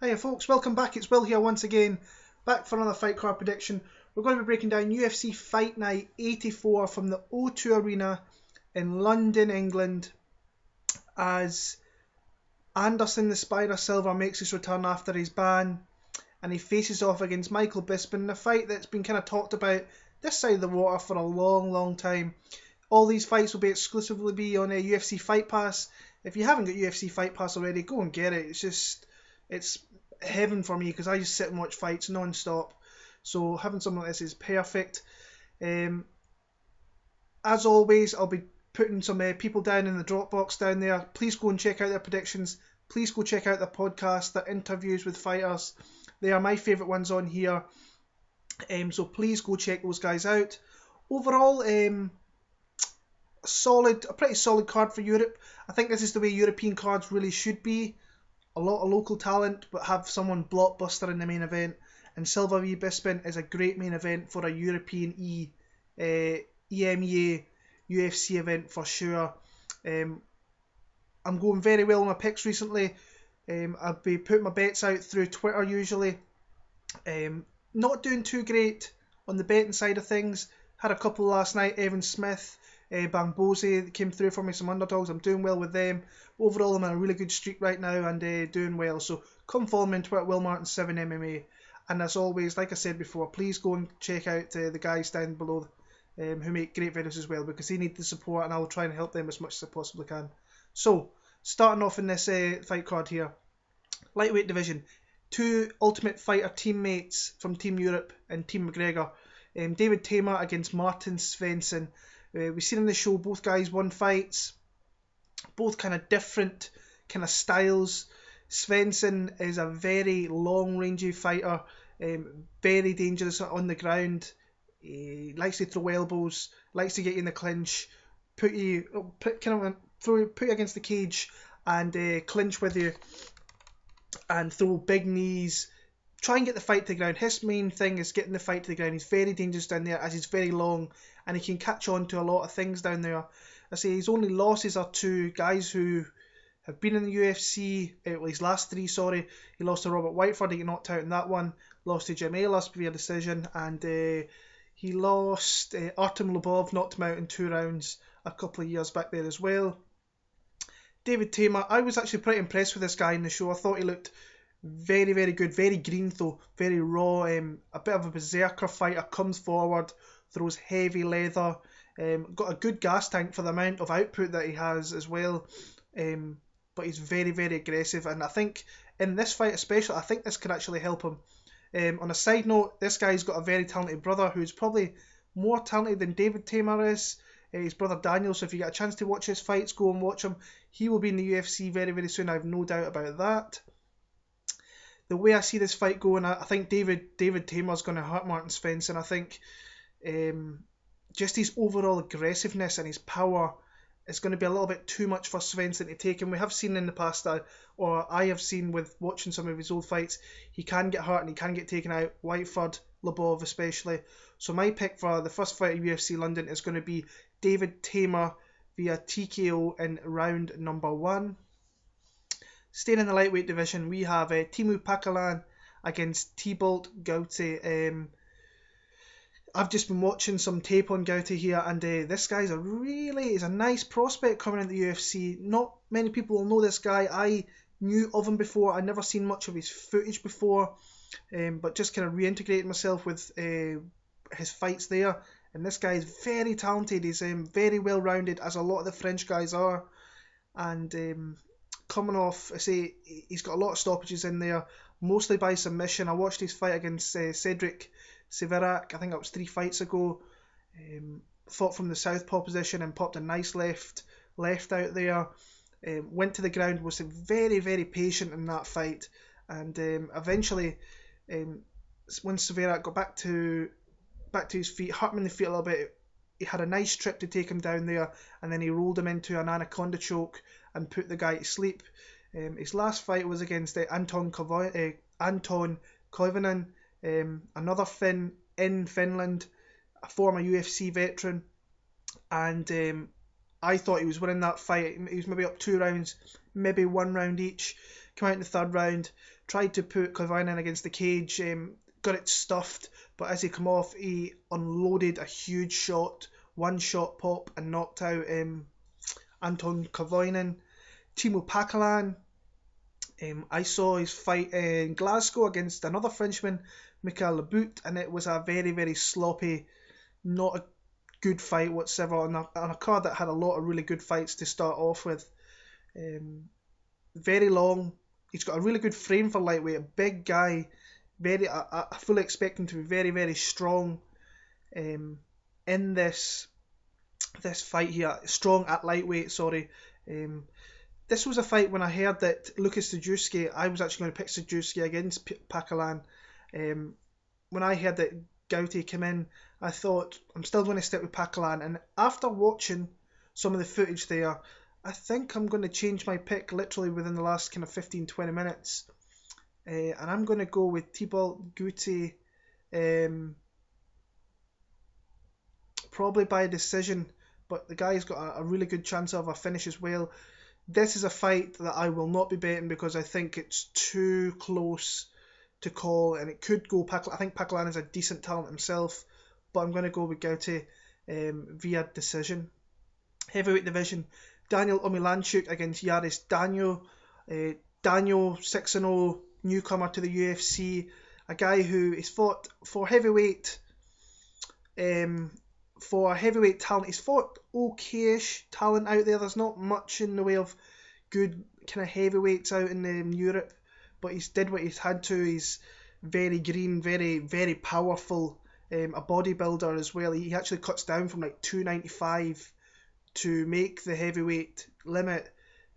Hiya folks, welcome back. It's Will here once again, back for another fight card prediction. We're going to be breaking down UFC Fight Night 84 from the O2 Arena in London, England, as Anderson the Spider Silva makes his return after his ban, and he faces off against Michael Bisping, a fight that's been kind of talked about this side of the water for a long time. All these fights will be exclusively on a UFC Fight Pass. If you haven't got UFC Fight Pass already, go and get it. It's heaven for me because I just sit and watch fights non-stop. So having something like this is perfect. As always, I'll be putting some people down in the Dropbox down there. Please go and check out their predictions. Please go check out their podcast, their interviews with fighters. They are my favourite ones on here. So please go check those guys out. Overall, a pretty solid card for Europe. I think this is the way European cards really should be. A lot of local talent, but have someone blockbuster in the main event. And Silva v Bisping is a great main event for a European EMEA UFC event for sure. I'm going very well on my picks recently. I've been putting my bets out through Twitter usually. Not doing too great on the betting side of things. Had a couple last night. Evan Smith, Bambozi came through for me, some underdogs. I'm doing well with them. Overall, I'm on a really good streak right now and doing well. So come follow me on Twitter, WillMartin7MMA. And as always, like I said before, please go and check out the guys down below who make great videos as well, because they need the support and I will try and help them as much as I possibly can. So, starting off in this fight card here. Lightweight division. Two Ultimate Fighter teammates from Team Europe and Team McGregor. David Teymur against Martin Svensson. We've seen in the show both guys won fights, both kind of different kind of styles. Svensson is a very long-rangey fighter, very dangerous on the ground. He likes to throw elbows, likes to get you in the clinch, put you against the cage and clinch with you, and throw big knees. Try and get the fight to the ground. His main thing is getting the fight to the ground. He's very dangerous down there as he's very long and he can catch on to a lot of things down there. I say his only losses are to guys who have been in the UFC, his last three, sorry. He lost to Robert Whiteford, he got knocked out in that one. Lost to Jim Aylas via decision, and he lost Artem Lubov, knocked him out in 2 rounds a couple of years back there as well. David Teymur, I was actually pretty impressed with this guy in the show. I thought he looked very good, very green though, very raw, a bit of a berserker fighter, comes forward, throws heavy leather, got a good gas tank for the amount of output that he has as well, but he's very aggressive, and I think in this fight especially, I think this could actually help him. On a side note, this guy's got a very talented brother who's probably more talented than David Teymur is. His brother Daniel, so if you get a chance to watch his fights, go and watch him. He will be in the UFC very soon, I have no doubt about that. The way I see this fight going, I think David Teymur's going to hurt Martin Svensson. I think just his overall aggressiveness and his power is going to be a little bit too much for Svensson to take. And we have seen in the past, or I have seen with watching some of his old fights, he can get hurt and he can get taken out. Whiteford, Lubov especially. So my pick for the first fight of UFC London is going to be David Teymur via TKO in round number 1. Staying in the lightweight division, we have Teemu Packalén against Thibault Gouti. I've just been watching some tape on Gouti here, and this guy's a nice prospect coming into the UFC. Not many people will know this guy. I knew of him before. I'd never seen much of his footage before, but just kind of reintegrating myself with his fights there. And this guy is very talented. He's very well rounded, as a lot of the French guys are, and coming off, I say he's got a lot of stoppages in there, mostly by submission. I watched his fight against Cedric Severac, I think that was 3 fights ago. Fought from the southpaw position and popped a nice left out there. Went to the ground, was very patient in that fight, and eventually, when Severac got back to his feet, hurt him in the feet a little bit, he had a nice trip to take him down there, and then he rolled him into an anaconda choke and put the guy to sleep. His last fight was against Anton Koivunen, another Finn in Finland, a former UFC veteran, and I thought he was winning that fight. He was maybe up 2 rounds, maybe 1 round each. Come out in the 3rd round, tried to put Kavainen against the cage, got it stuffed, but as he come off, he unloaded a huge shot, one shot pop, and knocked out Anton Kavainen. Timo Packalan, I saw his fight in Glasgow against another Frenchman, Michael Laboute, and it was a very, very sloppy, not a good fight whatsoever, on a card that had a lot of really good fights to start off with. Very long. He's got a really good frame for lightweight, a big guy. I fully expect him to be very, very strong in this fight here. Strong at lightweight, sorry. This was a fight when I heard that Lucas Sajewski, I was actually going to pick Sajewski against Packalan. When I heard that Gouti came in, I thought, I'm still going to stick with Packalan. And after watching some of the footage there, I think I'm going to change my pick literally within the last kind of 15-20 minutes. And I'm going to go with Thibault Gouti, probably by decision, but the guy's got a really good chance of a finish as well. This is a fight that I will not be betting because I think it's too close to call, and it could go I think Packalan is a decent talent himself, but I'm going to go with Gouti via decision. Heavyweight division, Daniel Omilanchuk against Yaris Daniel. Daniel, 6-0, newcomer to the UFC, a guy who is fought for heavyweight. For heavyweight talent, he's fought okayish talent out there. There's not much in the way of good kind of heavyweights out in Europe, but he's did what he's had to. He's very green, very, very powerful, a bodybuilder as well. He actually cuts down from like 295 to make the heavyweight limit.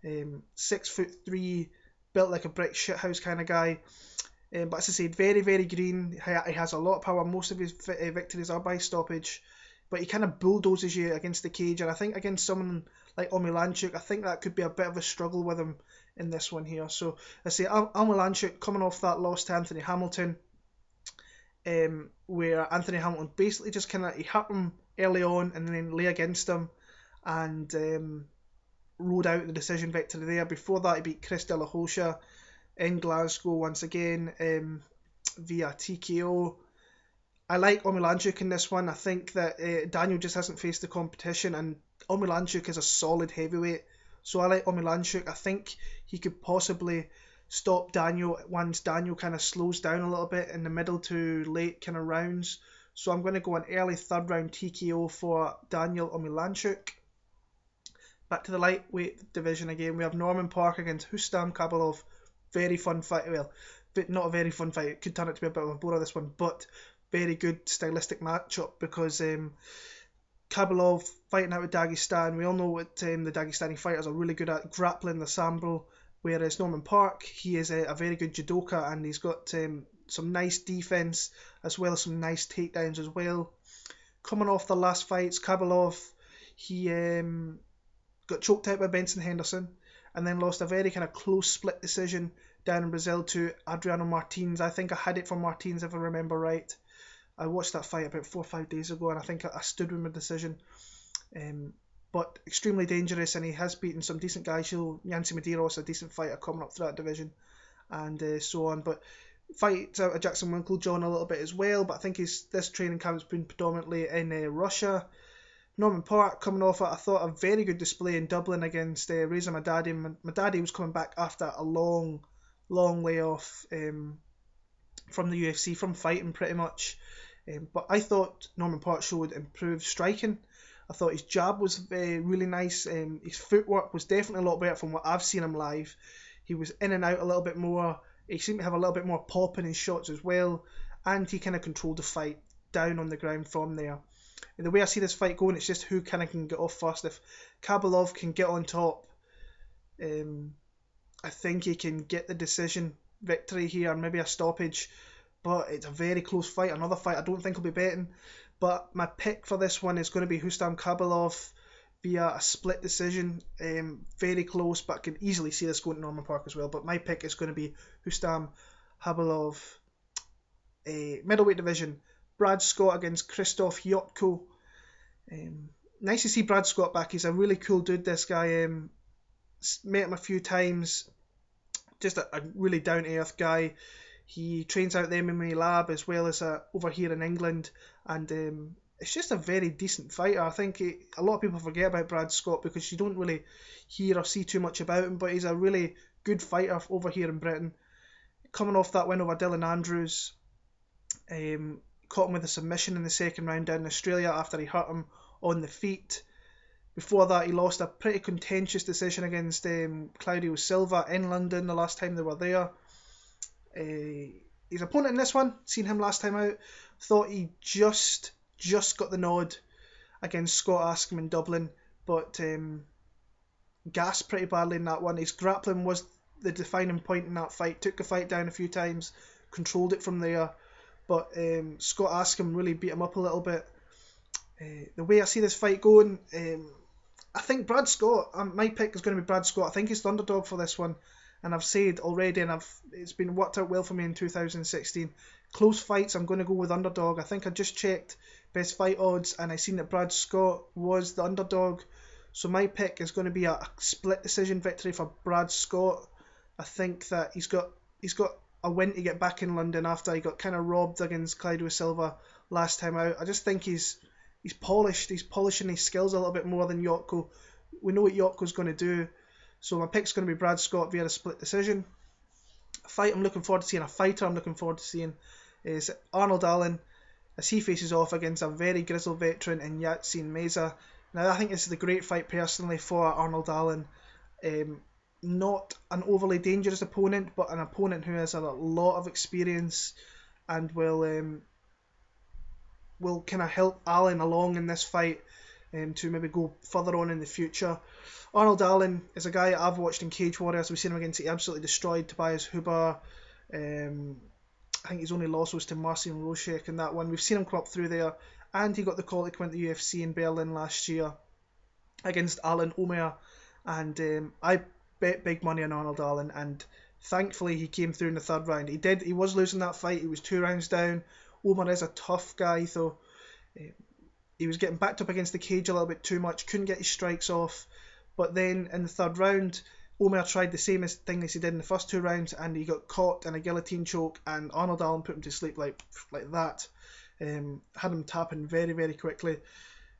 6'3", built like a brick shithouse kind of guy. But as I said, very, very green. He has a lot of power. Most of his victories are by stoppage, but he kind of bulldozes you against the cage. And I think against someone like Omilanchuk, I think that could be a bit of a struggle with him in this one here. So I say Omilanchuk coming off that loss to Anthony Hamilton, where Anthony Hamilton basically just kind of, he hurt him early on and then lay against him and rode out the decision victory there. Before that, he beat Chris De La Hoya in Glasgow once again via TKO. I like Omilanchuk in this one. I think that Daniel just hasn't faced the competition, and Omilanchuk is a solid heavyweight, so I like Omilanchuk. I think he could possibly stop Daniel once Daniel kind of slows down a little bit in the middle to late kind of rounds. So I'm going to go an early third round TKO for Daniel Omilanchuk. Back to the lightweight division again. We have Norman Parke against Rustam Khabilov. Very fun fight. Well, but not a very fun fight. It could turn out to be a bit of a bore, this one, but very good stylistic matchup because Khabilov fighting out of Dagestan. We all know what the Dagestani fighters are really good at, grappling the sambo, whereas Norman Parke, he is a very good judoka, and he's got some nice defense as well as some nice takedowns as well. Coming off the last fights, Khabilov, he got choked out by Benson Henderson and then lost a very kind of close split decision down in Brazil to Adriano Martins. I think I had it for Martins if I remember right. I watched that fight about 4 or 5 days ago, and I think I stood with my decision. But extremely dangerous, and he has beaten some decent guys. Yancy Medeiros, a decent fighter coming up through that division, and so on. But fights out of Jackson Winklejohn a little bit as well, but I think this training camp has been predominantly in Russia. Norman Parke coming off, I thought, a very good display in Dublin against Reza Madadi. Madadi was coming back after a long layoff from the UFC, from fighting pretty much. But I thought Norman Parke showed improved striking. I thought his jab was really nice. His footwork was definitely a lot better from what I've seen him live. He was in and out a little bit more. He seemed to have a little bit more pop in his shots as well. And he kind of controlled the fight down on the ground from there. And the way I see this fight going, it's just who kind of can get off first. If Khabilov can get on top, I think he can get the decision victory here, maybe a stoppage. But it's a very close fight. Another fight I don't think I'll be betting. But my pick for this one is going to be Rustam Khabilov via a split decision. Very close, but I can easily see this going to Norman Parke as well. But my pick is going to be Rustam Khabilov. Middleweight division, Brad Scott against Krzysztof Jotko. Nice to see Brad Scott back. He's a really cool dude, this guy. Met him a few times Just a really down-to-earth guy. He trains out the MMA lab as well as over here in England, and it's just a very decent fighter. I think a lot of people forget about Brad Scott because you don't really hear or see too much about him, but he's a really good fighter over here in Britain. Coming off that win over Dylan Andrews, caught him with a submission in the second round down in Australia after he hurt him on the feet. Before that, he lost a pretty contentious decision against Claudio Silva in London the last time they were there. His opponent in this one, seen him last time out, thought he just got the nod against Scott Askham in Dublin, but gasped pretty badly in that one. His grappling was the defining point in that fight. Took the fight down a few times, controlled it from there, but Scott Askham really beat him up a little bit. The way I see this fight going, I think Brad Scott, my pick is going to be Brad Scott. I think he's the underdog for this one, and I've said already, and it's been worked out well for me in 2016. Close fights, I'm going to go with underdog. I think I just checked best fight odds, and I seen that Brad Scott was the underdog. So my pick is going to be a split decision victory for Brad Scott. I think that he's got a win to get back in London after he got kind of robbed against Claudio Silva last time out. I just think he's polished. He's polishing his skills a little bit more than Jotko. We know what Jotko's going to do. So my pick's going to be Brad Scott via a split decision. A fight I'm looking forward to seeing, a fighter I'm looking forward to seeing is Arnold Allen, as he faces off against a very grizzled veteran in Yaotzin Meza. Now I think this is a great fight personally for Arnold Allen. Not an overly dangerous opponent, but an opponent who has a lot of experience and will kind of help Allen along in this fight to maybe go further on in the future. Arnold Allen is a guy I've watched in Cage Warriors. We've seen him against, he absolutely destroyed Tobias Huber. I think his only loss was to Marcin Roshek in that one. We've seen him come up through there, and he got the call to come into the UFC in Berlin last year against Alan Omer, and I bet big money on Arnold Allen, and thankfully he came through in the third round. He was losing that fight. He was 2 rounds down. Omer is a tough guy, though. He was getting backed up against the cage a little bit too much, couldn't get his strikes off, but then in the third round, Omer tried the same thing as he did in the first 2 rounds, and he got caught in a guillotine choke, and Arnold Allen put him to sleep like that. Had him tapping very, very quickly.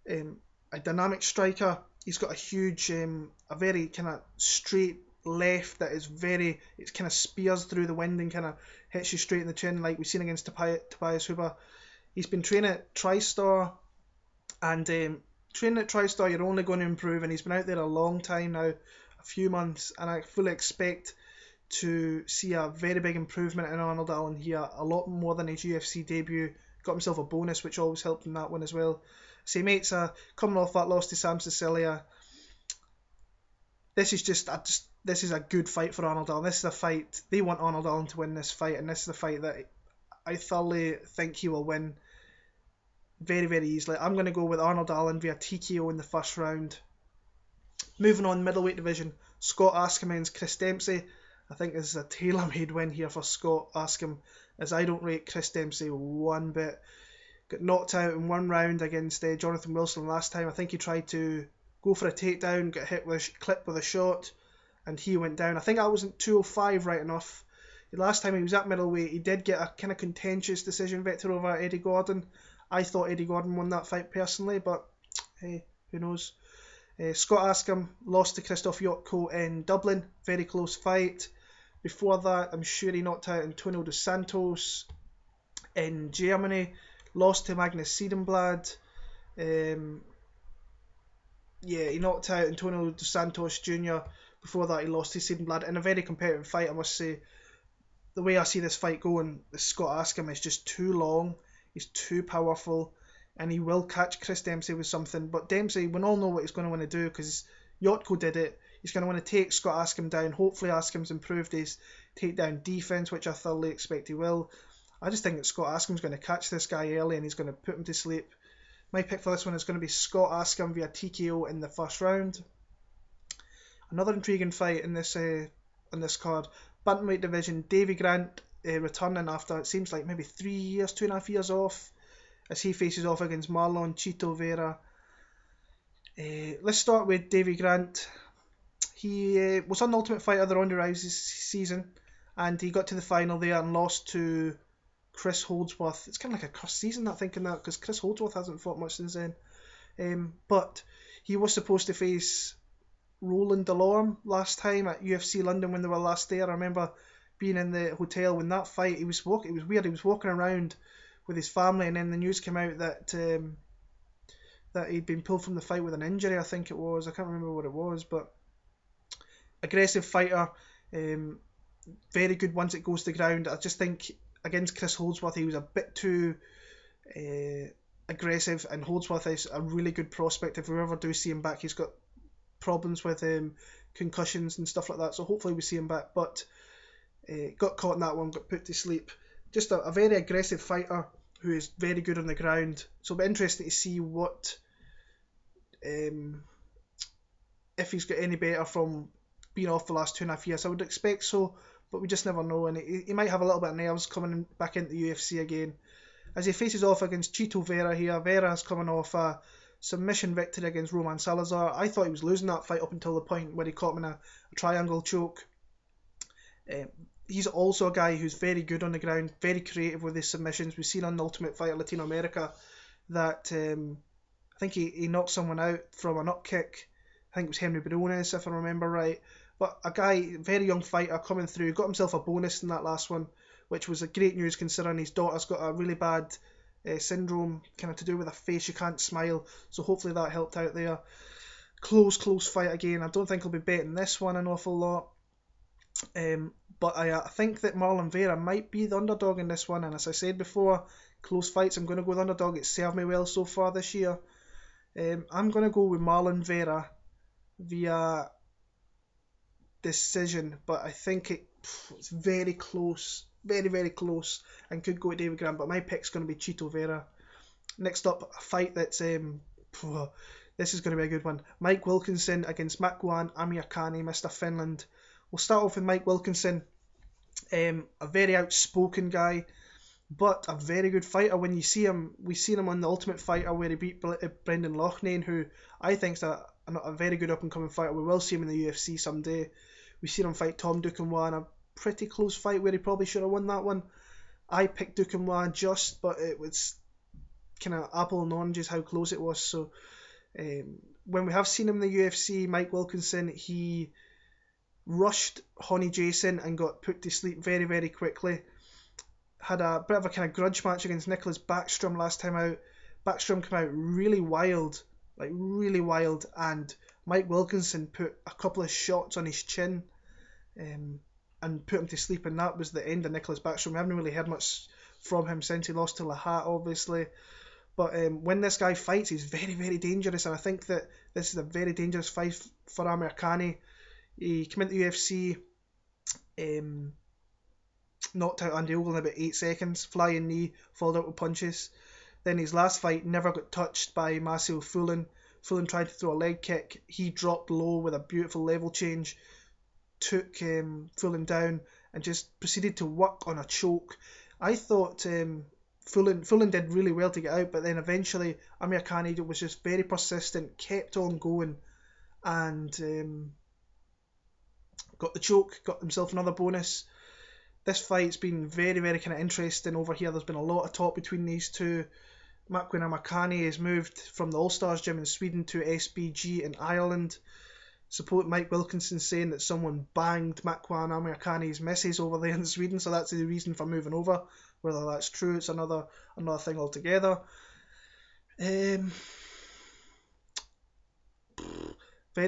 A dynamic striker. He's got a huge, a very kind of straight left that is very, it kind of spears through the wind and kind of hits you straight in the chin, like we've seen against Tobias Huber. He's been training at TriStar, and training at TriStar, you're only going to improve, and he's been out there a long time now, a few months, and I fully expect to see a very big improvement in Arnold Allen here, a lot more than his UFC debut. Got himself a bonus, which always helped in that one as well. So Meza, coming off that loss to Sam Sicilia, this is a good fight for Arnold Allen. This is a fight, they want Arnold Allen to win this fight, and this is a fight that I thoroughly think he will win very, very easily. I'm going to go with Arnold Allen via TKO in the first round. Moving on, middleweight division, Scott Askham against Chris Dempsey. I think this is a tailor-made win here for Scott Askham, as I don't rate Chris Dempsey one bit. Got knocked out in 1 round against Jonathan Wilson last time. I think he tried to go for a takedown, got hit with clipped with a shot, and he went down. I think that wasn't 205 right enough. The last time he was at middleweight, he did get a kind of contentious decision victory over Eddie Gordon. I thought Eddie Gordon won that fight personally, but hey, who knows. Scott Askham lost to Krzysztof Jotko in Dublin, very close fight. Before that, I'm sure he knocked out Antonio Dos Santos in Germany, lost to Magnus Siedenblad. He knocked out Antonio Dos Santos Jr. Before that, he lost to Siedenblad in a very competitive fight, I must say. The way I see this fight going, Scott Askham is just too long, he's too powerful, and he will catch Chris Dempsey with something. But Dempsey, we all know what he's going to want to do, because Jotko did it. He's going to want to take Scott Askham down. Hopefully Askham's improved his takedown defense, which I thoroughly expect he will. I just think that Scott Askham's going to catch this guy early, and he's going to put him to sleep. My pick for this one is going to be Scott Askham via TKO in the first round. Another intriguing fight in this card, bantamweight division, Davey Grant returning after it seems like maybe 3 years, 2.5 years off, as he faces off against Marlon, Vera. Let's start with Davey Grant. He was on the Ultimate Fighter, the Ronda Rousey season, and he got to the final there and lost to Chris Holdsworth. It's kind of like a cursed season, not thinking that, because Chris Holdsworth hasn't fought much since then. But he was supposed to face Roland Delorme last time at UFC London when they were last there. I remember being in the hotel when that fight. It was weird. He was walking around with his family, and then the news came out that that he'd been pulled from the fight with an injury. I think it was. I can't remember what it was, but aggressive fighter. Very good once it goes to the ground. I just think against Chris Holdsworth he was a bit too aggressive, and Holdsworth is a really good prospect. If we ever do see him back, he's got problems with concussions and stuff like that, so hopefully we see him back, but got caught in that one, got put to sleep. Just a very aggressive fighter who is very good on the ground, so it'll be interesting to see what if he's got any better from being off the last 2.5 years. I would expect so, but we just never know, and he might have a little bit of nerves coming back into the UFC again as he faces off against Chito Vera here. Vera's coming off a submission victory against Roman Salazar. I thought he was losing that fight up until the point where he caught him in a triangle choke. He's also a guy who's very good on the ground, very creative with his submissions. We've seen on the Ultimate Fighter Latino America that I think he knocked someone out from an up kick. I think it was Henry Briones, if I remember right. But a guy, very young fighter coming through, got himself a bonus in that last one, which was a great news considering his daughter's got a really bad syndrome, kind of to do with her face. You can't smile, so hopefully that helped out there. Close fight again. I don't think he'll be betting this one an awful lot. But I think that Marlon Vera might be the underdog in this one, and as I said before, close fights, I'm going to go with underdog. It's served me well so far this year. I'm going to go with Marlon Vera via decision, but I think it's very close, very close, and could go to David Grant, but my pick's going to be Chito Vera. Next up, a fight that's this is going to be a good one. Mike Wilkinson against Makwan Amirkhani, Mr. Finland. We'll start off with Mike Wilkinson, a very outspoken guy, but a very good fighter. When you see him, we've seen him on the Ultimate Fighter where he beat Brendan Loughnane, who I think is a very good up-and-coming fighter. We will see him in the UFC someday. We've seen him fight Tom Duquesnoy in a pretty close fight where he probably should have won that one. I picked Duquesnoy just, but it was kind of apple and oranges how close it was. So when we have seen him in the UFC, Mike Wilkinson, he rushed Honey Jason and got put to sleep very quickly. Had a bit of a kind of grudge match against Nicholas Backstrom last time out. Backstrom came out really wild, and Mike Wilkinson put a couple of shots on his chin and put him to sleep, and that was the end of Nicholas Backstrom. We haven't really heard much from him since he lost to Lahat, obviously. But when this guy fights, he's very dangerous, and I think that this is a very dangerous fight for Amirkhani. He came into the UFC, knocked out Andy Ogle in about 8 seconds, flying knee, followed up with punches. Then his last fight never got touched by Marcel Fulin. Fulin tried to throw a leg kick. He dropped low with a beautiful level change, took Fulin down, and just proceeded to work on a choke. I thought Fulin did really well to get out, but then eventually Amirkhani was just very persistent, kept on going, and got the choke, got himself another bonus. This fight's been very kind of interesting over here. There's been a lot of talk between these two. Makwan Amirkhani has moved from the All-Stars gym in Sweden to SBG in Ireland. Support Mike Wilkinson saying that someone banged Makwan Amirkhani's missus over there in Sweden, so that's the reason for moving over. Whether that's true, it's another thing altogether. Very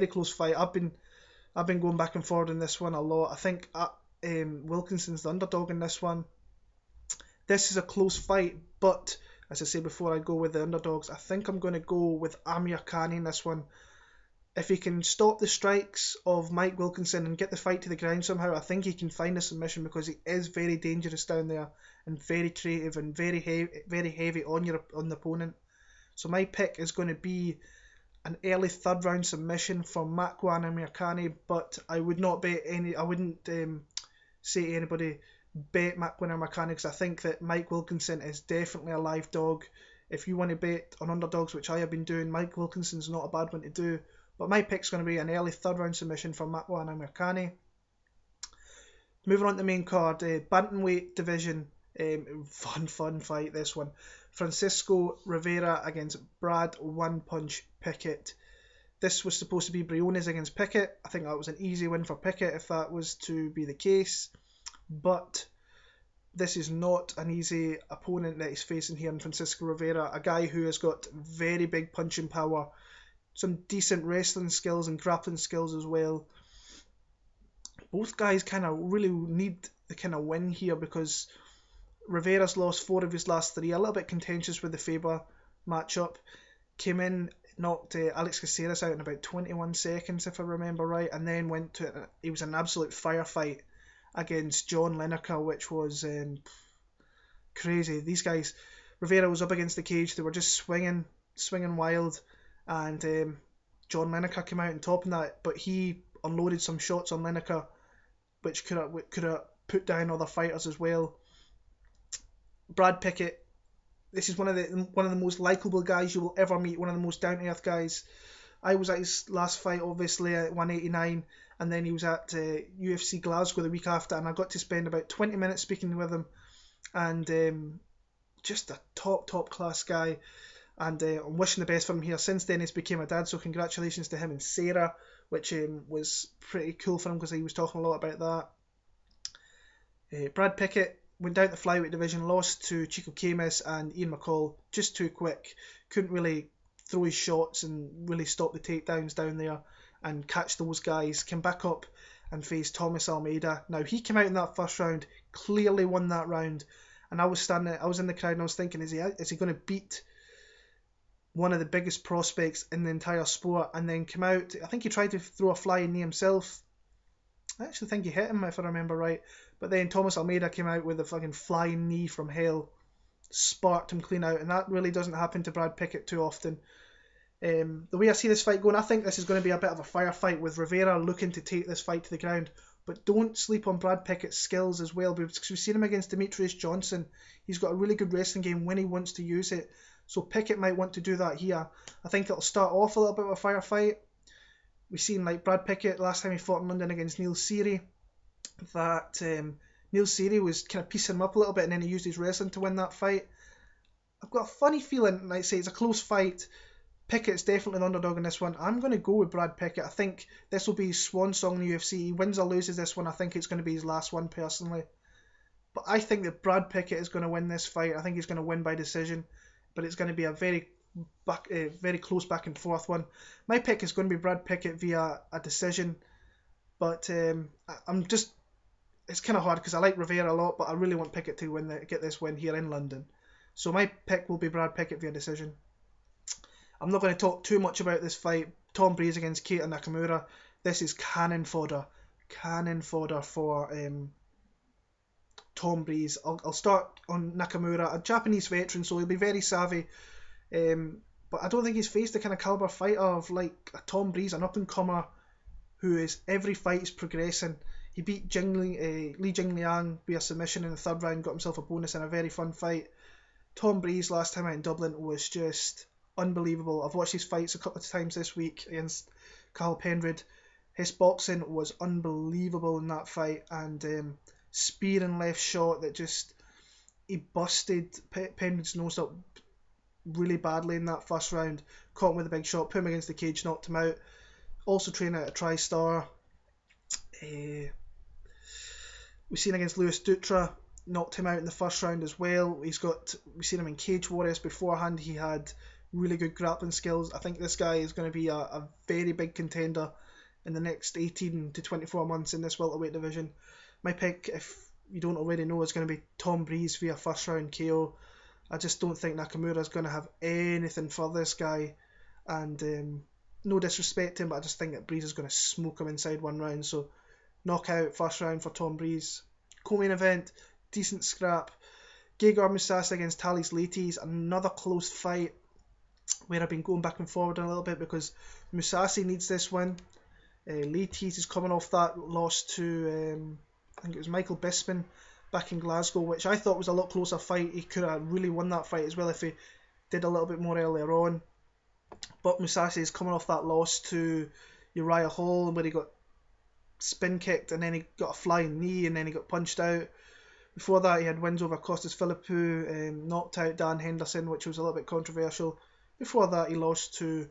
close fight. I've been going back and forward in this one a lot. I think Wilkinson's the underdog in this one. This is a close fight, but as I say before, I go with the underdogs. I think I'm going to go with Amirkhani in this one. If he can stop the strikes of Mike Wilkinson and get the fight to the ground somehow, I think he can find a submission, because he is very dangerous down there and very creative and very heavy on the opponent. So my pick is going to be an early third round submission from Makwan Amirkhani, but I would not bet any. I wouldn't say to anybody bet Makwan Amirkhani, because I think that Mike Wilkinson is definitely a live dog. If you want to bet on underdogs, which I have been doing, Mike Wilkinson's not a bad one to do But my pick's going to be an early third round submission for Makwan and Amirkhani. Moving on to the main card, bantamweight division, fun fight this one. Francisco Rivera against Brad One Punch Pickett. This was supposed to be Briones against Pickett. I think that was an easy win for Pickett if that was to be the case. But this is not an easy opponent that he's facing here in Francisco Rivera. A guy who has got very big punching power, some decent wrestling skills and grappling skills as well. Both guys kind of really need the kind of win here because Rivera's lost 4 of his last 3. A little bit contentious with the Faber matchup. Came in, knocked Alex Caceres out in about 21 seconds if I remember right, and then went to he was an absolute firefight against John Lineker, which was crazy. These guys, Rivera was up against the cage, they were just swinging wild, and John Lineker came out on top of that, but he unloaded some shots on Lineker which could have put down other fighters as well. Brad Pickett, this is one of the most likeable guys you will ever meet, one of the most down to earth guys. I was at his last fight obviously at 189, and then he was at UFC Glasgow the week after, and I got to spend about 20 minutes speaking with him, and just a top class guy, and I'm wishing the best for him here. Since then he's became a dad, so congratulations to him and Sarah, which was pretty cool for him because he was talking a lot about that. Brad Pickett went down to the flyweight division, lost to Chico Camus and Ian McCall, just too quick, couldn't really throw his shots and really stop the takedowns down there and catch those guys. Came back up and faced Thomas Almeida. Now he came out in that first round, clearly won that round, and I was in the crowd and I was thinking, is he going to beat one of the biggest prospects in the entire sport? And then come out, I think he tried to throw a flying knee himself. I actually think he hit him if I remember right, but then Thomas Almeida came out with a fucking flying knee from hell, sparked him clean out, and that really doesn't happen to Brad Pickett too often. The way I see this fight going, I think this is going to be a bit of a firefight with Rivera looking to take this fight to the ground, but don't sleep on Brad Pickett's skills as well, because we've seen him against Demetrius Johnson. He's got a really good wrestling game when he wants to use it, so Pickett might want to do that here. I think it'll start off a little bit of a firefight. We've seen like Brad Pickett last time he fought in London against Neil Seery, that Neil Seery was kind of piecing him up a little bit, and then he used his wrestling to win that fight. I've got a funny feeling, like I say, it's a close fight. Pickett's definitely an underdog in this one. I'm going to go with Brad Pickett. I think this will be his swan song in the UFC. He wins or loses this one, I think it's going to be his last one personally. But I think that Brad Pickett is going to win this fight. I think he's going to win by decision, but it's going to be a very close back and forth one. My pick is going to be Brad Pickett via a decision, but it's kind of hard because I like Rivera a lot, but I really want Pickett to get this win here in London. So my pick will be Brad Pickett via decision. I'm not going to talk too much about this fight. Tom Breese against Keita Nakamura. This is cannon fodder for Tom Breese. I'll start on Nakamura, a Japanese veteran, so he'll be very savvy. But I don't think he's faced the kind of caliber fighter of like a Tom Breese, an up-and-comer who is every fight is progressing. He beat Li Jingliang via submission in the third round, got himself a bonus in a very fun fight. Tom Breese last time out in Dublin was just unbelievable. I've watched his fights a couple of times this week against Carl Penrod. His boxing was unbelievable in that fight, and spear and left shot that just, he busted Penrod's nose up really badly in that first round, caught him with a big shot, put him against the cage, knocked him out. Also training at a TriStar. We've seen against Lewis Dutra, knocked him out in the first round as well. We've seen him in Cage Warriors beforehand. He had really good grappling skills. I think this guy is going to be a very big contender in the next 18 to 24 months in this welterweight division. My pick, if you don't already know, is going to be Tom Breese via first round KO. I just don't think Nakamura is going to have anything for this guy, and no disrespect to him, but I just think that Breese is going to smoke him inside one round. So knockout first round for Tom Breese. Co-main event, decent scrap. Gegard Mousasi against Thales Leites, another close fight where I've been going back and forward a little bit because Mousasi needs this win. Leites is coming off that loss to I think it was Michael Bisping back in Glasgow, which I thought was a lot closer fight. He could have really won that fight as well if he did a little bit more earlier on. But Mousasi is coming off that loss to Uriah Hall, where he got spin kicked and then he got a flying knee and then he got punched out. Before that, he had wins over Costas Philippou, knocked out Dan Henderson, which was a little bit controversial. Before that, he lost to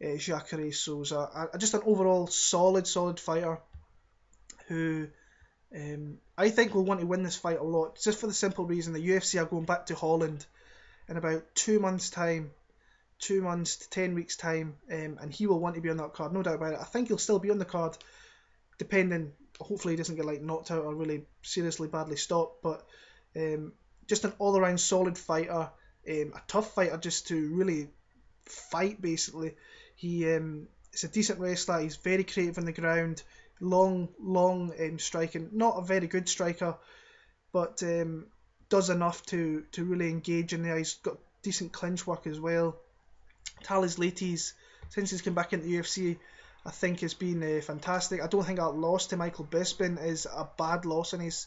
Jacare Souza. Just an overall solid fighter who I think will want to win this fight a lot, just for the simple reason the UFC are going back to Holland in about 2 months' time, 2 months to 10 weeks' time, and he will want to be on that card, no doubt about it. I think he'll still be on the card, depending. Hopefully, he doesn't get like knocked out or really seriously badly stopped. But just an all-around solid fighter, a tough fighter just to really fight. Basically, he is a decent wrestler. He's very creative on the ground. Long striking. Not a very good striker, but does enough to really engage in there. He's got decent clinch work as well. Thales Leites, since he's come back into the UFC, I think has been fantastic. I don't think that loss to Michael Bisping is a bad loss on his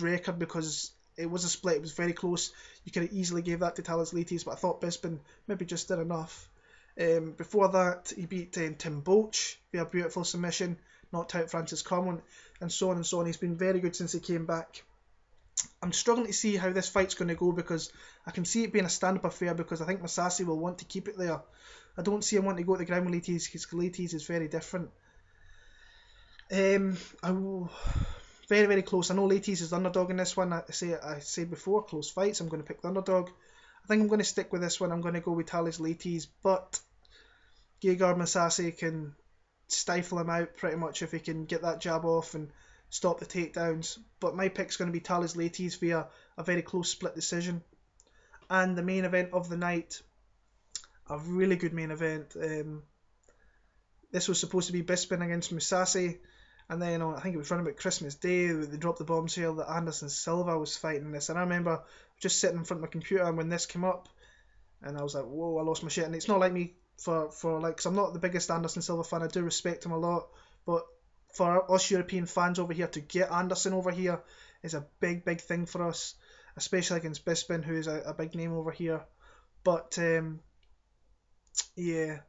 record, because it was a split. It was very close. You could have easily gave that to Thales Leites, but I thought Bisping maybe just did enough. Before that, he beat Tim Boetsch via a beautiful submission, knocked out Francis Comont, and so on and so on. He's been very good since he came back. I'm struggling to see how this fight's going to go, because I can see it being a stand-up affair, because I think Mousasi will want to keep it there. I don't see him wanting to go to the ground with Leites, because Leites is very different. Very, very close. I know Leites is the underdog in this one. I said before, close fights. I'm going to pick the underdog. I think I'm going to stick with this one. I'm going to go with Thales Leites, but Gegard Mousasi can stifle him out pretty much if he can get that jab off and stop the takedowns. But my pick's going to be Thales Leites via a very close split decision. And the main event of the night, a really good main event. This was supposed to be Bisping against Mousasi, and then I think it was running about Christmas Day, they dropped the bombshell that Anderson Silva was fighting this. And I remember just sitting in front of my computer when this came up, and I was like, whoa, I lost my shit. And it's not like me because I'm not the biggest Anderson Silva fan. I do respect him a lot, but for us European fans over here to get Anderson over here is a big thing for us, especially against Bisping, who is a big name over here. But yeah,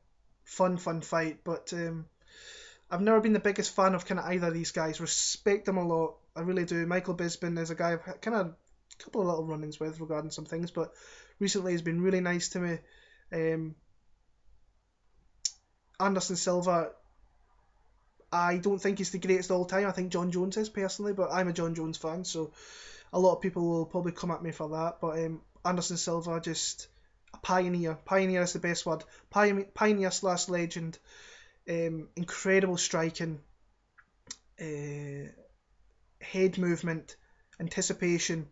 fun fight. But I've never been the biggest fan of kind of either of these guys. Respect them a lot, I really do. Michael Bisping is a guy I've had kind of a couple of little run-ins with regarding some things, but recently he's been really nice to me. Anderson Silva, I don't think he's the greatest of all time. I think John Jones is, personally, but I'm a John Jones fan, so a lot of people will probably come at me for that. But Anderson Silva, just a pioneer. Pioneer is the best word. Pioneer / legend. Incredible striking, head movement, anticipation,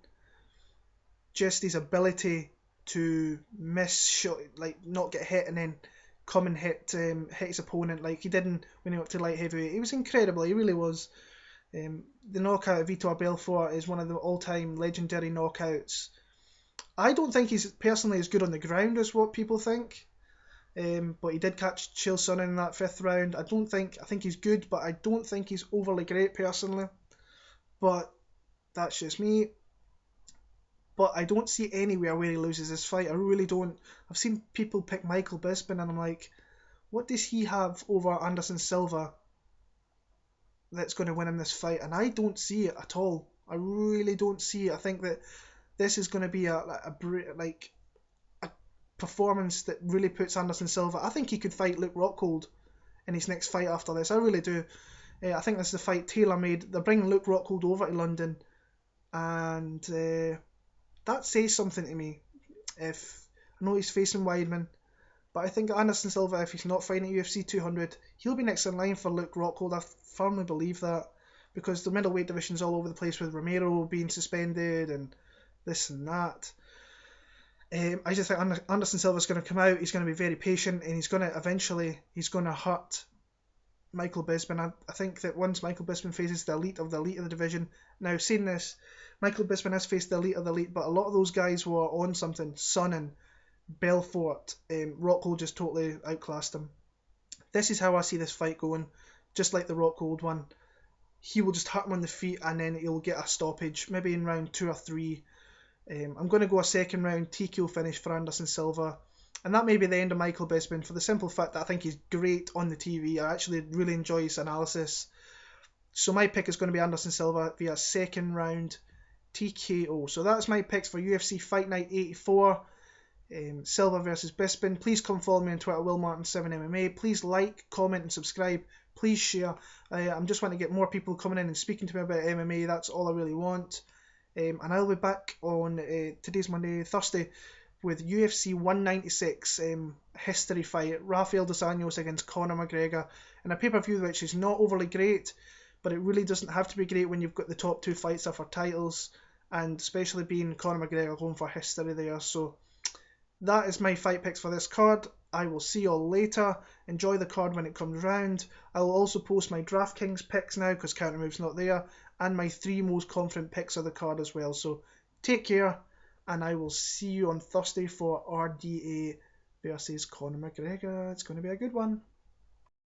just his ability to miss shot, like not get hit and then come and hit his opponent like he didn't when he went up to light heavyweight. He was incredible, he really was. The knockout of Vitor Belfort is one of the all-time legendary knockouts. I don't think he's personally as good on the ground as what people think. But he did catch Chael Sonnen in that 5th round. I think he's good, but I don't think he's overly great personally. But that's just me. But I don't see anywhere where he loses this fight. I really don't. I've seen people pick Michael Bisping, and I'm like, what does he have over Anderson Silva that's going to win him this fight? And I don't see it at all. I really don't see it. I think that this is going to be a performance that really puts Anderson Silva. I think he could fight Luke Rockhold in his next fight after this. I really do. I think this is the fight tailor-made. They're bringing Luke Rockhold over to London, and that says something to me. If I know he's facing Weidman, but I think Anderson Silva, if he's not fighting at UFC 200, he'll be next in line for Luke Rockhold. I firmly believe that, because the middleweight division's all over the place with Romero being suspended and this and that. I just think Anderson Silva's going to come out, he's going to be very patient, and he's going to hurt Michael Bisping. I think that once Michael Bisping faces the elite of the division, now saying this, Michael Bisping has faced the elite of the elite, but a lot of those guys were on something. Sonnen, Belfort, Rockhold just totally outclassed him. This is how I see this fight going, just like the Rockhold one. He will just hurt him on the feet, and then he'll get a stoppage, maybe in round 2 or 3. I'm going to go a second round TKO finish for Anderson Silva. And that may be the end of Michael Bisping, for the simple fact that I think he's great on the TV. I actually really enjoy his analysis. So my pick is going to be Anderson Silva via second round TKO. So that's my picks for UFC Fight Night 84. Silva versus Bisping. Please come follow me on Twitter, WillMartin7MMA. Please like, comment and subscribe. Please share. I'm just wanting to get more people coming in and speaking to me about MMA. That's all I really want. And I'll be back on today's Monday, Thursday, with UFC 196 history fight, Rafael dos Anjos against Conor McGregor, in a pay-per-view which is not overly great, but it really doesn't have to be great when you've got the top two fights up for titles, and especially being Conor McGregor going for history there. So that is my fight picks for this card. I will see you all later. Enjoy the card when it comes round. I will also post my DraftKings picks now because Countermove's not there, and my 3 most confident picks of the card as well. So take care, and I will see you on Thursday for RDA versus Conor McGregor. It's going to be a good one.